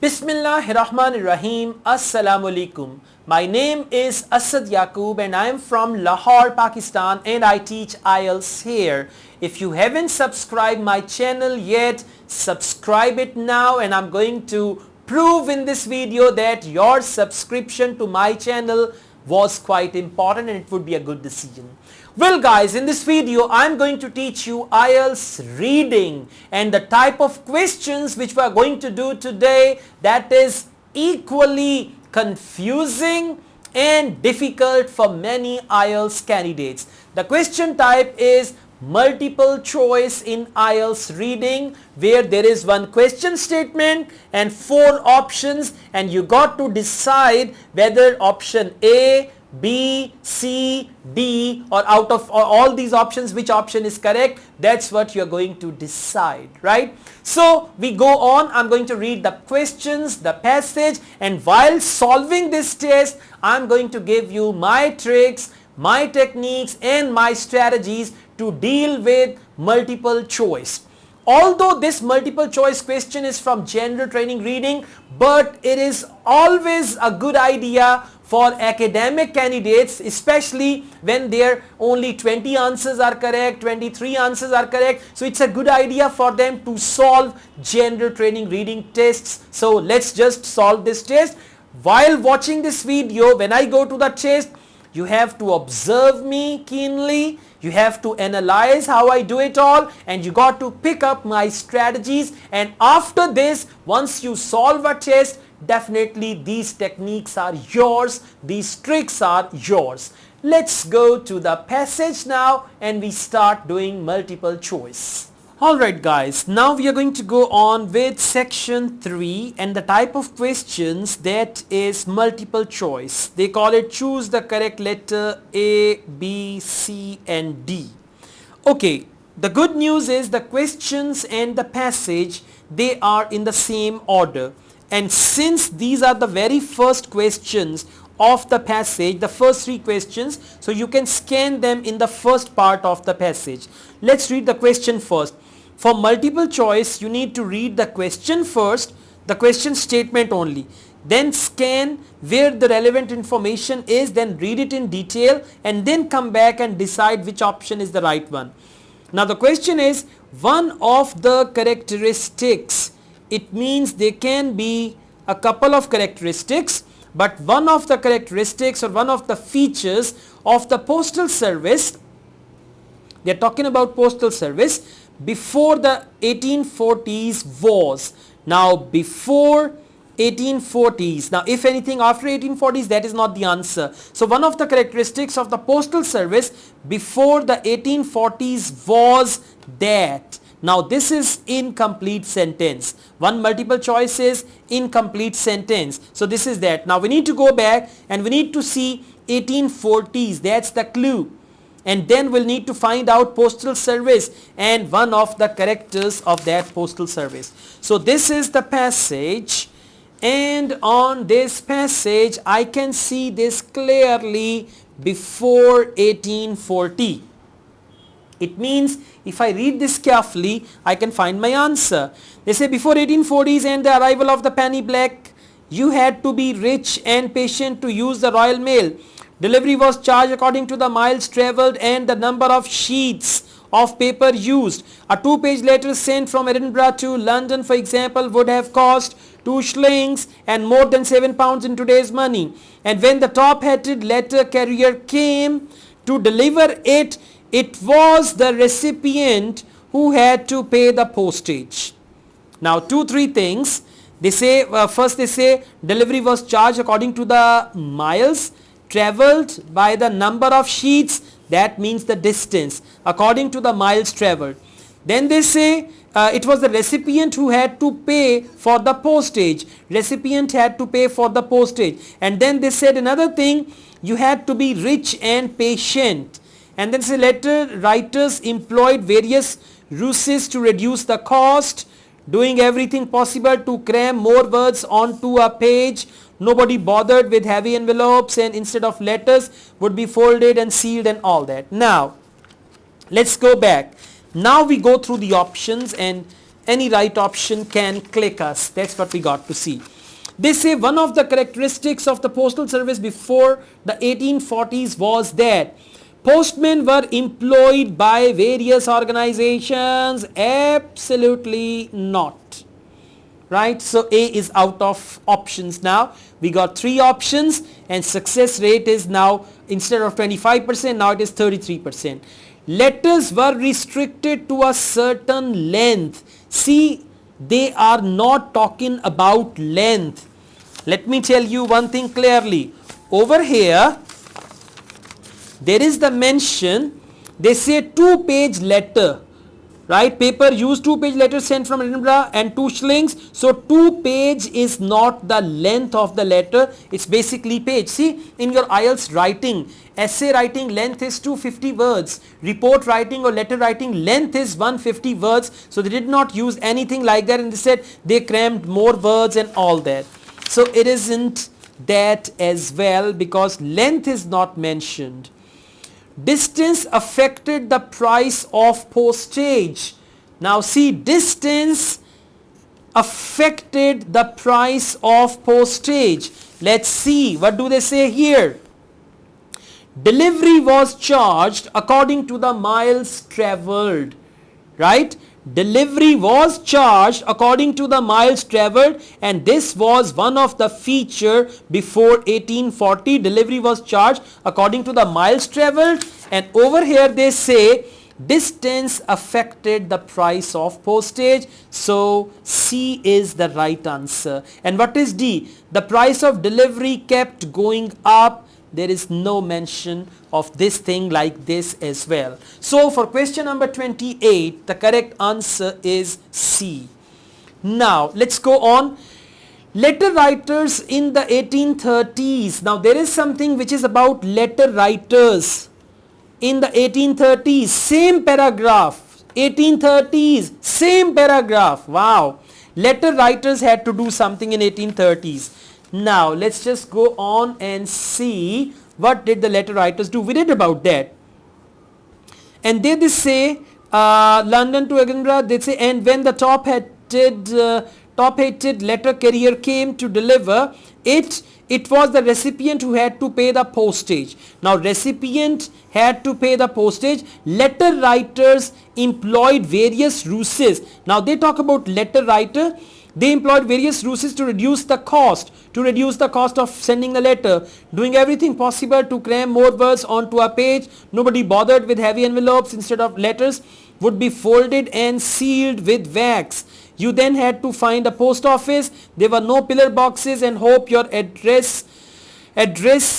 Bismillahirrahmanirrahim. Assalamu alaikum. My name is Asad Yaqub and I am from Lahore, Pakistan, and I teach Ielts here. If you haven't subscribed my channel yet, subscribe it now, and I'm going to prove in this video that your subscription to my channel was quite important and it would be a good decision. Well guys, in this video I'm going to teach you Ielts reading and the type of questions which we are going to do today that is equally confusing and difficult for many Ielts candidates. The question type is multiple choice in Ielts reading, where there is one question statement and 4 options, and you got to decide whether option A, B, C, D, or out of all these options which option is correct. That's what you're going to decide, right? So we go on. I'm going to read the questions, the passage, and while solving this test I'm going to give you my tricks, my techniques and my strategies to deal with multiple choice. Although this multiple choice question is from general training reading, but it is always a good idea for academic candidates, especially when there only 20 answers are correct, 23 answers are correct. So it's a good idea for them to solve general training reading tests. So let's just solve this test. While watching this video, when I go to the test, you have to observe me keenly, you have to analyze how I do it all, and you got to pick up my strategies. And after this, once you solve a test, definitely these techniques are yours, these tricks are yours. Let's go to the passage now and we start doing multiple choice. Alright guys, now we are going to go on with section 3 and the type of questions that is multiple choice. They call it choose the correct letter A, B, C and D. Okay, the good news is the questions and the passage, they are in the same order. And since these are the very first questions of the passage, the first 3 questions, so you can scan them in the first part of the passage. Let's read the question first. For multiple choice, you need to read the question first, the question statement only. Then scan where the relevant information is, then read it in detail and then come back and decide which option is the right one. Now the question is one of the characteristics. It means there can be a couple of characteristics, but one of the characteristics or one of the features of the postal service, they are talking about postal service, before the 1840s was. Now before 1840s, now if anything after 1840s, that is not the answer. So one of the characteristics of the postal service before the 1840s was that. Now this is incomplete sentence. One multiple choice is incomplete sentence. So this is that. Now we need to go back and we need to see 1840s. That's the clue. And then we'll need to find out postal service and one of the characters of that postal service. So this is the passage, and on this passage I can see this clearly before 1840. It means if I read this carefully, I can find my answer. They say before 1840s and the arrival of the penny black, you had to be rich and patient to use the Royal Mail. Delivery was charged according to the miles travelled and the number of sheets of paper used. A 2-page letter sent from Edinburgh to London, for example, would have cost 2 shillings and more than 7 pounds in today's money. And when the top-hatted letter carrier came to deliver it, it was the recipient who had to pay the postage. Now 2-3 things. They say, first they say delivery was charged according to the miles travelled by the number of sheets, that means the distance, according to the miles travelled. Then they say it was the recipient who had to pay for the postage. Recipient had to pay for the postage. And then they said another thing, you had to be rich and patient. And then say letter writers employed various ruses to reduce the cost, doing everything possible to cram more words onto a page. Nobody bothered with heavy envelopes and instead of letters would be folded and sealed and all that. Now let's go back. Now we go through the options and any right option can click us. That's what we got to see. They say one of the characteristics of the postal service before the 1840s was that postmen were employed by various organizations. Absolutely not. Right? So A is out of options now. We got 3 options and success rate is now, instead of 25%, now it is 33%. Letters were restricted to a certain length. See, they are not talking about length. Let me tell you one thing clearly. Over here, there is the mention, they say 2-page letter. Right, paper used 2-page letter sent from Edinburgh and 2 shillings. So 2-page is not the length of the letter, it's basically page. See, in your IELTS writing, essay writing length is 250 words, report writing or letter writing length is 150 words. So they did not use anything like that, and they said they crammed more words and all that. So it isn't that as well, because length is not mentioned. Distance affected the price of postage. Now see, distance affected the price of postage. Let's see, what do they say here? Delivery was charged according to the miles travelled. Right? Delivery was charged according to the miles travelled, and this was one of the feature before 1840. Delivery was charged according to the miles travelled, and over here they say distance affected the price of postage. So C is the right answer. And what is D? The price of delivery kept going up. There is no mention of this thing like this as well. So for question number 28, the correct answer is C. Now let's go on. Letter writers in the 1830s. Now there is something which is about letter writers in the 1830s. Same paragraph. 1830s. Same paragraph. Wow. Letter writers had to do something in 1830s. Now let's just go on and see what did the letter writers do. We read about that. And they say London to Edinburgh, they say, and when the top-hatted letter carrier came to deliver it, it was the recipient who had to pay the postage. Now recipient had to pay the postage. Letter writers employed various ruses. Now they talk about letter writer. They employed various ruses to reduce the cost of sending the letter, doing everything possible to cram more words onto a page. Nobody bothered with heavy envelopes. Instead of letters would be folded and sealed with wax. You then had to find a post office. There were no pillar boxes, and hope your address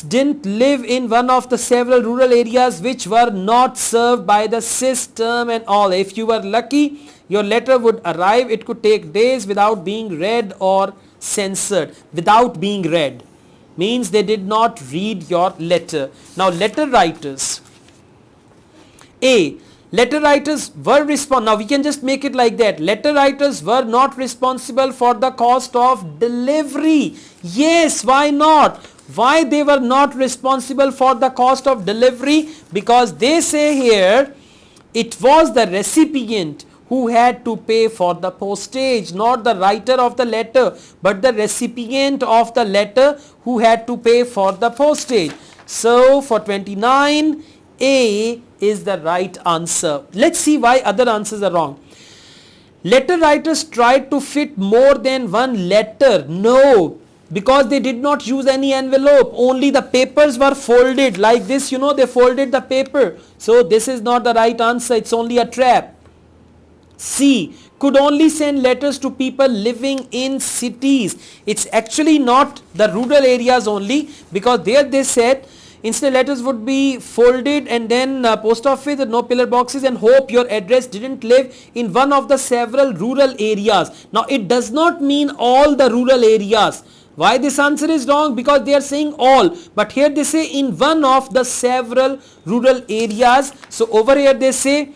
didn't live in one of the several rural areas which were not served by the system and all. If you were lucky, your letter would arrive. It could take days without being read or censored. Without being read means they did not read your letter. Now letter writers. A. Letter writers were now we can just make it like that. Letter writers were not responsible for the cost of delivery. Yes, why not? Why they were not responsible for the cost of delivery? Because they say here it was the recipient who had to pay for the postage, not the writer of the letter, but the recipient of the letter who had to pay for the postage. So for 29, A is the right answer. Let's see why other answers are wrong. Letter writers tried to fit more than one letter. No, because they did not use any envelope. Only the papers were folded like this. You know, they folded the paper. So this is not the right answer. It's only a trap. C. Could only send letters to people living in cities. It's actually not the rural areas only, because there they said instead letters would be folded and then post office with no pillar boxes, and hope your address didn't live in one of the several rural areas. Now it does not mean all the rural areas. Why this answer is wrong? Because they are saying all, but here they say in one of the several rural areas. So over here they say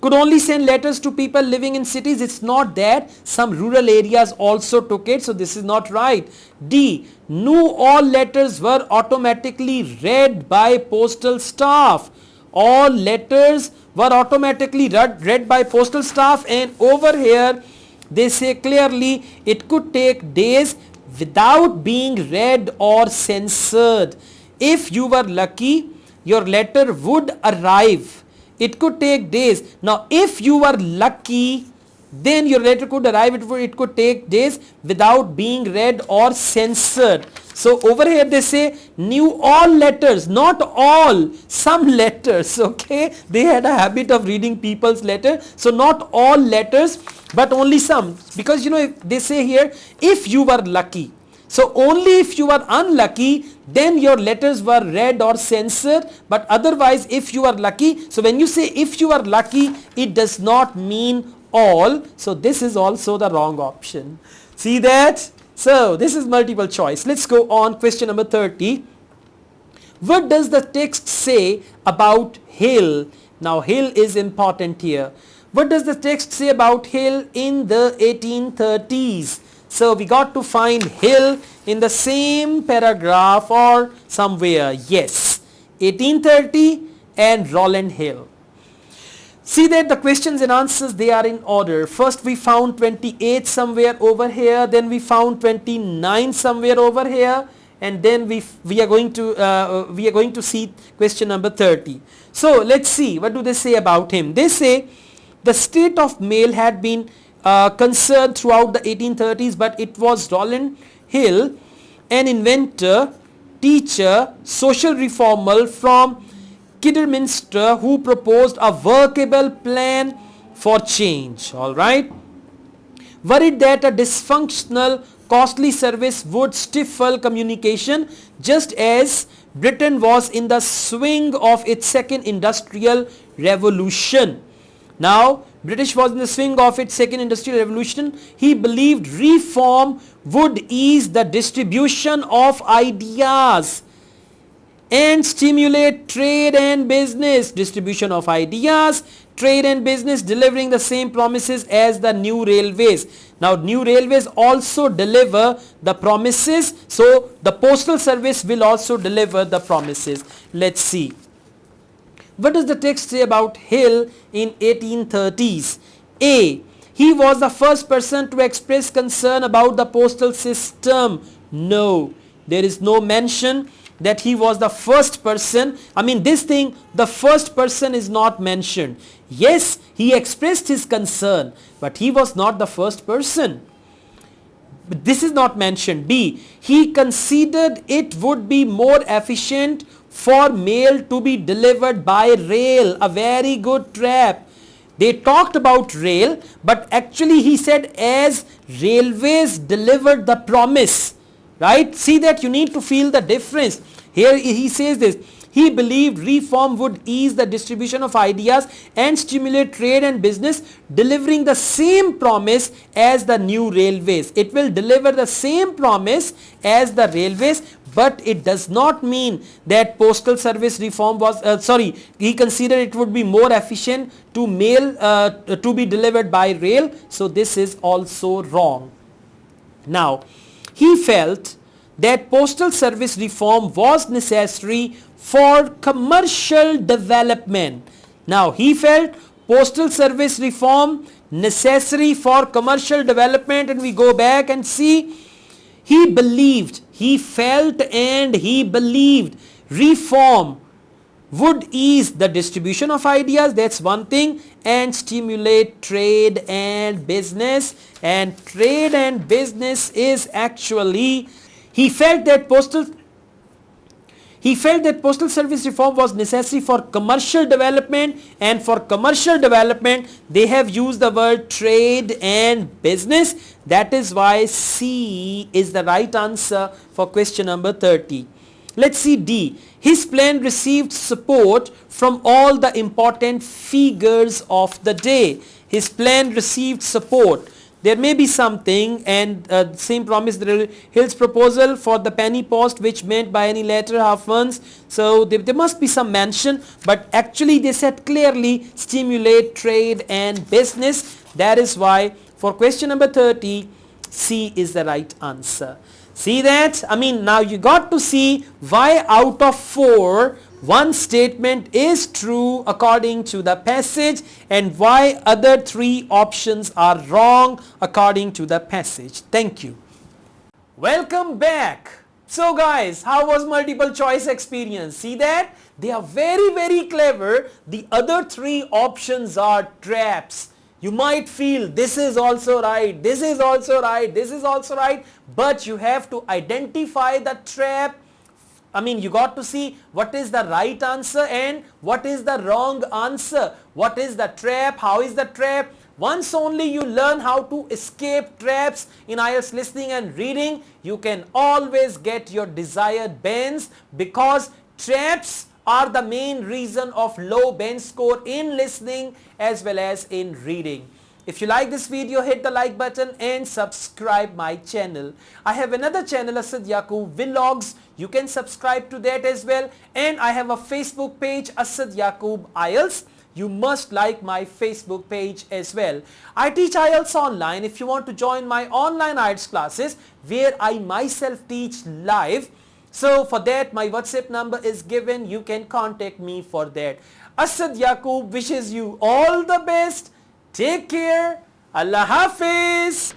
could only send letters to people living in cities. It's not that. Some rural areas also took it. So this is not right. D. No, all letters were automatically read by postal staff. All letters were automatically read by postal staff, and over here they say clearly it could take days without being read or censored. If you were lucky, your letter would arrive. It could take days. Now if you were lucky, then your letter could arrive. It could take days without being read or censored. So over here they say knew all letters, not all, some letters, okay. They had a habit of reading people's letter. So not all letters, but only some, because you know, if they say here if you were lucky. So only if you were unlucky, then your letters were read or censored, but otherwise if you are lucky. So when you say if you are lucky, it does not mean all. So this is also the wrong option. See that? So this is multiple choice. Let's go on. Question number 30. What does the text say about hill? Now hill is important here. What does the text say about hill in the 1830s? So we got to find hill in the same paragraph or somewhere. Yes, 1830 and Roland Hill. See that the questions and answers, they are in order. First we found 28 somewhere over here, then we found 29 somewhere over here, and then we are going to see question number 30. So let's see, what do they say about him? They say the state of mail had been concerned throughout the 1830s, but it was Roland Hill, an inventor, teacher, social reformer from Kidderminster, who proposed a workable plan for change. All right. Worried that a dysfunctional, costly service would stifle communication, just as Britain was in the swing of its second industrial revolution. Now, British was in the swing of its second industrial revolution. He believed reform would ease the distribution of ideas and stimulate trade and business. Distribution of ideas, trade and business, delivering the same promises as the new railways. Now new railways also deliver the promises, so the postal service will also deliver the promises. Let's see. What does the text say about Hill in 1830s? A. He was the first person to express concern about the postal system. No, there is no mention that he was the first person. I mean, this thing, the first person is not mentioned. Yes, he expressed his concern, but he was not the first person. But this is not mentioned. B. He considered it would be more efficient for mail to be delivered by rail. A very good trap. They talked about rail, but actually he said as railways delivered the promise. Right? See that you need to feel the difference. Here he says this. He believed reform would ease the distribution of ideas and stimulate trade and business, delivering the same promise as the new railways. It will deliver the same promise as the railways, but it does not mean that postal service reform was, he considered it would be more efficient to mail, to be delivered by rail. So this is also wrong. Now, he felt that postal service reform was necessary for commercial development. Now he felt postal service reform necessary for commercial development, and we go back and see he believed, he felt and he believed reform would ease the distribution of ideas, that's one thing, and stimulate trade and business. And trade and business is actually, he felt that postal service reform was necessary for commercial development, and for commercial development they have used the word trade and business. That is why C is the right answer for question number 30. Let's see D. His plan received support from all the important figures of the day. His plan received support. There may be something, and same promise, the Hill's proposal for the penny post, which meant by any letter half once. So there must be some mention, but actually they said clearly stimulate trade and business. That is why for question number 30, C is the right answer. See that? I mean, now you got to see why out of 4, one statement is true according to the passage and why other three options are wrong according to the passage. Thank you. Welcome back. So guys, how was multiple choice experience? See that? They are very clever. The other three options are traps. You might feel this is also right, this is also right, this is also right, but you have to identify the trap. You got to see what is the right answer and what is the wrong answer. What is the trap? How is the trap? Once only you learn how to escape traps in IELTS listening and reading, you can always get your desired bands, because traps are the main reason of low band score in listening as well as in reading. If you like this video, hit the like button and subscribe my channel. I have another channel, Asad Yaqub Vlogs. You can subscribe to that as well. And I have a Facebook page, Asad Yaqub IELTS. You must like my Facebook page as well. I teach IELTS online. If you want to join my online IELTS classes where I myself teach live, so for that my WhatsApp number is given. You can contact me for that. Asad Yaqub wishes you all the best. Take care. Allah Hafiz.